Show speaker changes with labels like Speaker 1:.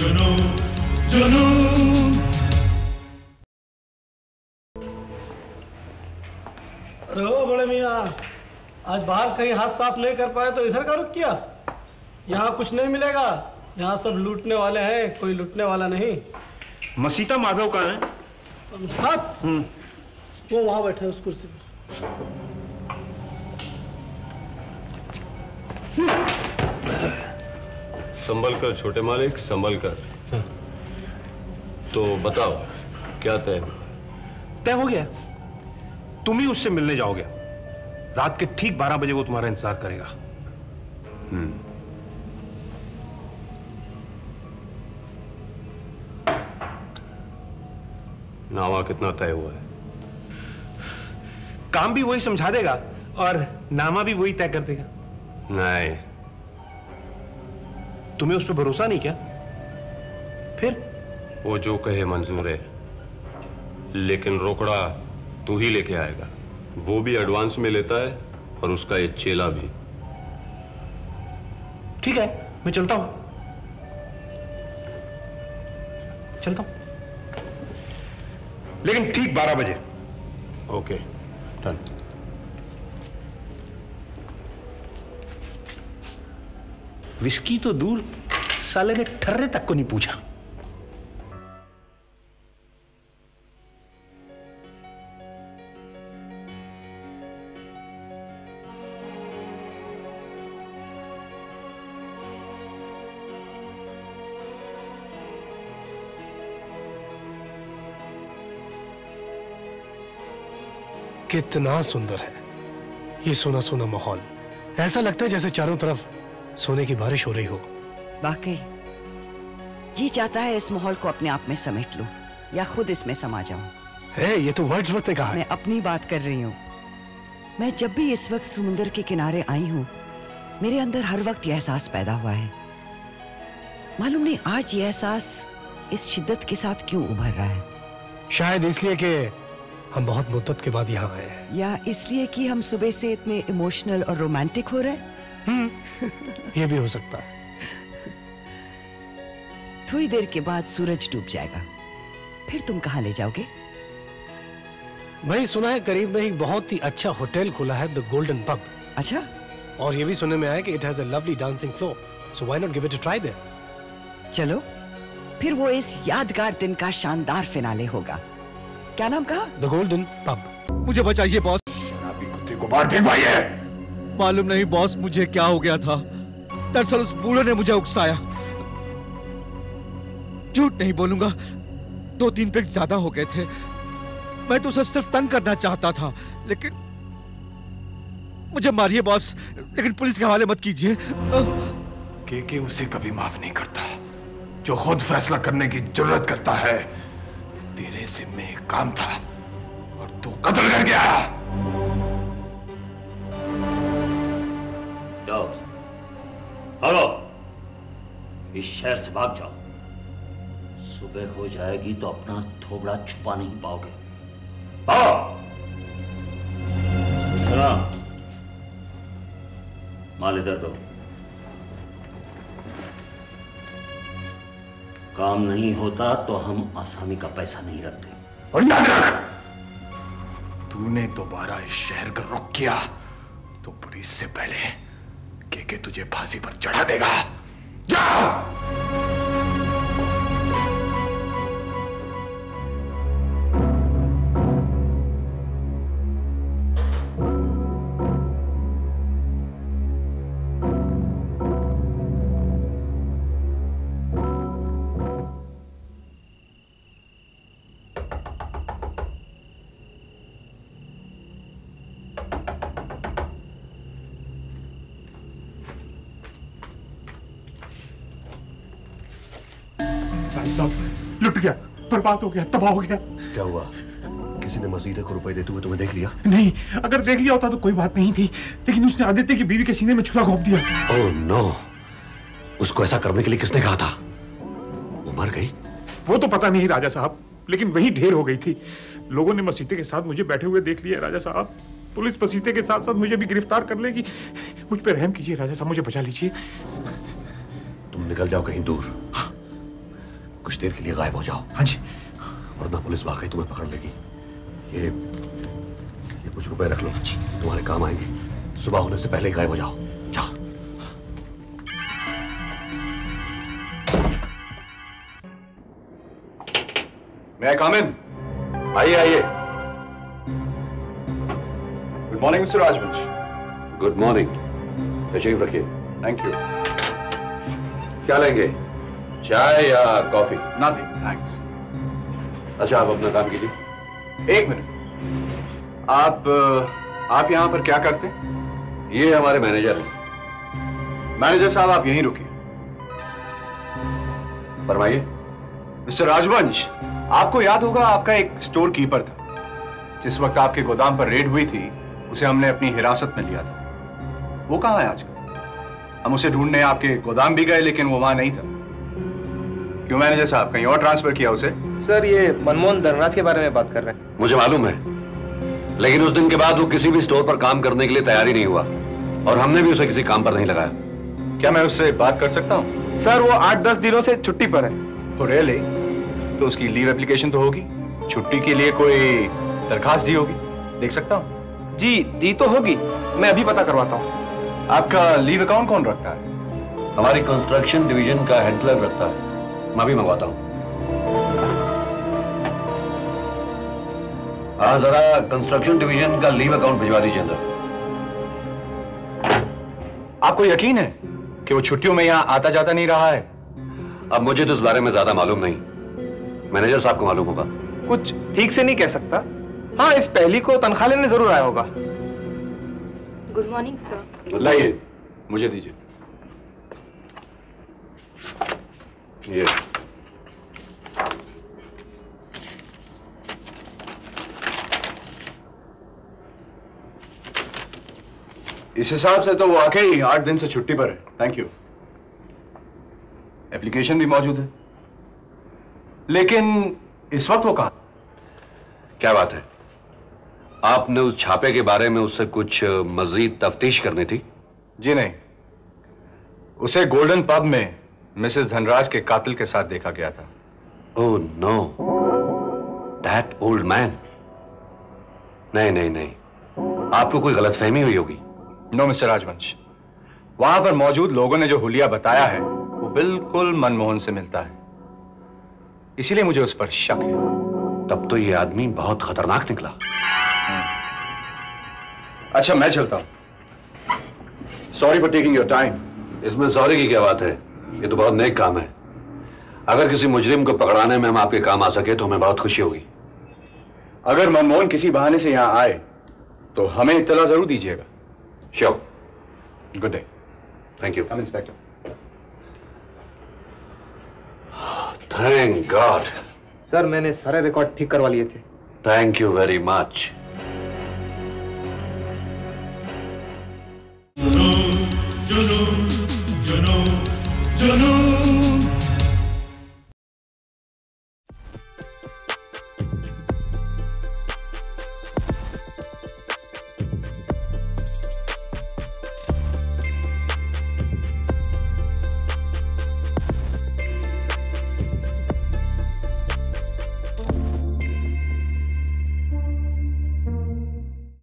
Speaker 1: जुनून जुनून।
Speaker 2: अरे ओ बड़े मियाँ, आज बाहर कहीं हाथ साफ नहीं कर पाए तो इधर का रुक किया? यहाँ कुछ नहीं मिलेगा, यहाँ सब लूटने वाले हैं, कोई लूटने वाला नहीं।
Speaker 3: मसीता माधव कहाँ है?
Speaker 2: मुस्ताद? वो वहाँ बैठे उस कुर्सी पर।
Speaker 4: संभल कर छोटे मालिक, संभल कर। तो बताओ क्या तय हुआ?
Speaker 3: तय हो गया, तुम ही उससे मिलने जाओगे। रात के ठीक 12 बजे वो तुम्हारा इंतजार करेगा।
Speaker 4: नामा कितना तय हुआ है?
Speaker 3: काम भी वही समझा देगा और नामा भी वही तय कर देगा।
Speaker 4: नहीं।
Speaker 3: तुम्हें उस पर भरोसा नहीं क्या? फिर
Speaker 4: वो जो कहे मंजूर है, लेकिन रोकड़ा तू ही लेके आएगा। वो भी एडवांस में लेता है और उसका ये चेला भी।
Speaker 3: ठीक है, मैं चलता हूं। लेकिन ठीक 12 बजे।
Speaker 4: Okay, done.
Speaker 3: विस्की तो दूर, साले ने ठर्रे तक को नहीं पूछा।
Speaker 5: कितना सुंदर है ये सोना सोना माहौल। ऐसा लगता है जैसे चारों तरफ सोने की बारिश हो रही हो।
Speaker 6: वाकई जी चाहता है इस माहौल को अपने आप में समेट लूं या खुद इसमें समा जाऊं।
Speaker 5: है, ये तो वर्ड्सवर्थ ने कहा है।
Speaker 6: मैं अपनी बात कर रही हूं। मैं जब भी इस वक्त समुद्र के किनारे आई हूं, मेरे अंदर हर वक्त यह एहसास पैदा हुआ है। मालूम नहीं आज यह एहसास इस शिद्दत के साथ क्यों उभर रहा है।
Speaker 5: शायद इसलिए कि हम बहुत मुद्दत के बाद यहाँ आए हैं,
Speaker 6: या इसलिए कि हम सुबह से इतने इमोशनल और रोमांटिक हो रहे हैं।
Speaker 5: ये भी हो सकता है।
Speaker 6: थोड़ी देर के बाद सूरज डूब जाएगा, फिर तुम कहाँ ले जाओगे?
Speaker 5: भाई सुना है करीब में ही बहुत ही अच्छा होटल खुला है, द गोल्डन पब।
Speaker 6: अच्छा।
Speaker 5: और ये भी सुनने में आया कि it has a lovely dancing floor, so why not give it a try there.
Speaker 6: चलो फिर वो इस यादगार दिन का शानदार फिनाले होगा। क्या नाम कहा?
Speaker 5: The golden pub.
Speaker 7: मुझे बचाइए बॉस।
Speaker 1: शराबी कुत्ते को बाहर फेंकवाइए।
Speaker 7: मालूम नहीं बॉस मुझे क्या हो गया था। दरअसल उस बूढ़े ने मुझे उकसाया। झूठ नहीं बोलूंगा, 2-3 पैक ज्यादा हो गए थे। मैं तो उसे सिर्फ तंग करना चाहता था, लेकिन मुझे मारिए बॉस, लेकिन पुलिस के हवाले मत कीजिए।
Speaker 1: के उसे कभी माफ नहीं करता जो खुद फैसला करने की जरूरत करता है। तेरे जिम्मे एक काम था और तू कत्ल कर गया।
Speaker 8: जाओ, भागो, इस शहर से भाग जाओ। सुबह हो जाएगी तो अपना थोबड़ा छुपा नहीं पाओगे। भागो। सुना, माल इधर दो। काम नहीं होता तो हम आसामी का पैसा नहीं रखते।
Speaker 1: और याद रख, तूने दोबारा इस शहर का रुख किया तो पुलिस से पहले के तुझे फांसी पर चढ़ा देगा। जाओ।
Speaker 9: साहब लुट गया, बर्बाद हो गया, तबाह हो गया।
Speaker 10: क्या हुआ? किसी ने मसीदा को रुपए देते हुए तुम्हें देख लिया?
Speaker 9: नहीं, अगर देख लिया होता तो कोई बात नहीं थी, लेकिन उसने आदित्य की बीवी के सीने में छुरा घोंप दिया।
Speaker 10: ओह नो, उसको ऐसा करने के लिए किसने कहा था? वो मर गई?
Speaker 9: वो तो पता नहीं राजा साहब, लेकिन वही ढेर हो गई थी। लोगों ने मसीते के साथ मुझे बैठे हुए देख लिया राजा साहब। पुलिस मसीते के साथ साथ मुझे भी गिरफ्तार कर लेगी। मुझ पर रहम कीजिए राजा साहब, मुझे बचा लीजिए।
Speaker 10: तुम निकल जाओ कहीं दूर।
Speaker 9: हाँ,
Speaker 10: कुछ देर के लिए गायब हो जाओ।
Speaker 9: हाँ जी।
Speaker 10: वरना पुलिस वाकई तुम्हें पकड़ लेगी। ये कुछ रुपए रख लो, तुम्हारे काम आएंगे। सुबह होने से पहले ही गायब हो जाओ। जाओ।
Speaker 11: मैं कम इन? आइए आइए। गुड मॉर्निंग मिस्टर राजवंश।
Speaker 10: Good morning. तशरीफ रखिए।
Speaker 11: Thank you.
Speaker 10: क्या लेंगे, चाय या कॉफी?
Speaker 11: Nothing thanks.
Speaker 10: अच्छा, आप अपना काम कीजिए।
Speaker 11: एक मिनट, आप यहां पर क्या करते हैं?
Speaker 10: ये हमारे मैनेजर हैं।
Speaker 11: मैनेजर साहब आप यहीं रुकिए।
Speaker 10: फरमाइए।
Speaker 11: मिस्टर राजवंश, आपको याद होगा आपका एक स्टोर कीपर था। जिस वक्त आपके गोदाम पर रेड हुई थी उसे हमने अपनी हिरासत में लिया था। वो कहां है आजकल? हम उसे ढूंढने आपके गोदाम भी गए लेकिन वो वहां नहीं था। क्यों मैनेजर साहब, कहीं और ट्रांसफर किया उसे?
Speaker 12: सर, ये मनमोहन धनराज के बारे में बात कर रहे हैं।
Speaker 10: मुझे मालूम है, लेकिन उस दिन के बाद वो किसी भी स्टोर पर काम करने के लिए तैयार ही नहीं हुआ और हमने भी उसे किसी काम पर नहीं लगाया।
Speaker 11: क्या मैं उससे बात कर सकता हूँ?
Speaker 12: सर, वो 8-10 दिनों से छुट्टी पर है।
Speaker 11: तो रियली? तो उसकी लीव एप्लीकेशन तो होगी, छुट्टी के लिए कोई दरखास्त दी होगी, देख सकता हूँ?
Speaker 12: जी, दी तो होगी, मैं अभी पता करवाता हूँ।
Speaker 11: आपका लीव अकाउंट कौन रखता है?
Speaker 10: हमारी कंस्ट्रक्शन डिवीजन का हेड क्लर्क रखता है। मैं भी मंगवाता हूँ। हाँ, जरा कंस्ट्रक्शन डिवीजन का लीव अकाउंट भिजवा दीजिए अंदर।
Speaker 11: आपको यकीन है कि वो छुट्टियों में यहाँ आता जाता नहीं रहा है?
Speaker 10: अब मुझे तो इस बारे में ज्यादा मालूम नहीं, मैनेजर साहब को मालूम होगा।
Speaker 12: कुछ ठीक से नहीं कह सकता। हाँ, इस पहली को तनख्वाह लेने जरूर आया होगा।
Speaker 13: Good morning sir.
Speaker 11: लाइए, मुझे दीजिए। ये इस हिसाब से तो वाकई 8 दिन से छुट्टी पर है। Thank you. एप्लीकेशन भी मौजूद है, लेकिन इस वक्त वो कहां?
Speaker 10: क्या बात है, आपने उस छापे के बारे में उससे कुछ मजीद तफ्तीश करनी थी?
Speaker 11: जी नहीं, उसे गोल्डन पब में मिसेस धनराज के कातिल के साथ देखा गया था।
Speaker 10: Oh no, that old man. नहीं नहीं नहीं, आपको कोई गलतफहमी हुई होगी।
Speaker 11: नो मिस्टर राजवंश, वहां पर मौजूद लोगों ने जो हुलिया बताया है वो बिल्कुल मनमोहन से मिलता है, इसीलिए मुझे उस पर शक है।
Speaker 10: तब तो ये आदमी बहुत खतरनाक निकला।
Speaker 11: अच्छा, मैं चलता हूं। Sorry for taking your time.
Speaker 10: इसमें सॉरी की क्या बात है, ये तो बहुत नेक काम है। अगर किसी मुजरिम को पकड़ाने में हम आपके काम आ सके तो हमें बहुत खुशी होगी।
Speaker 11: अगर मनमोहन किसी बहाने से यहां आए तो हमें इत्तला जरूर दीजिएगा।
Speaker 10: Sure.
Speaker 11: Good day.
Speaker 10: Thank you.
Speaker 11: Come inspector.
Speaker 10: Thank God.
Speaker 12: Sir, मैंने सारे रिकॉर्ड ठीक करवा लिए थे।
Speaker 10: Thank you very much.
Speaker 14: जुनून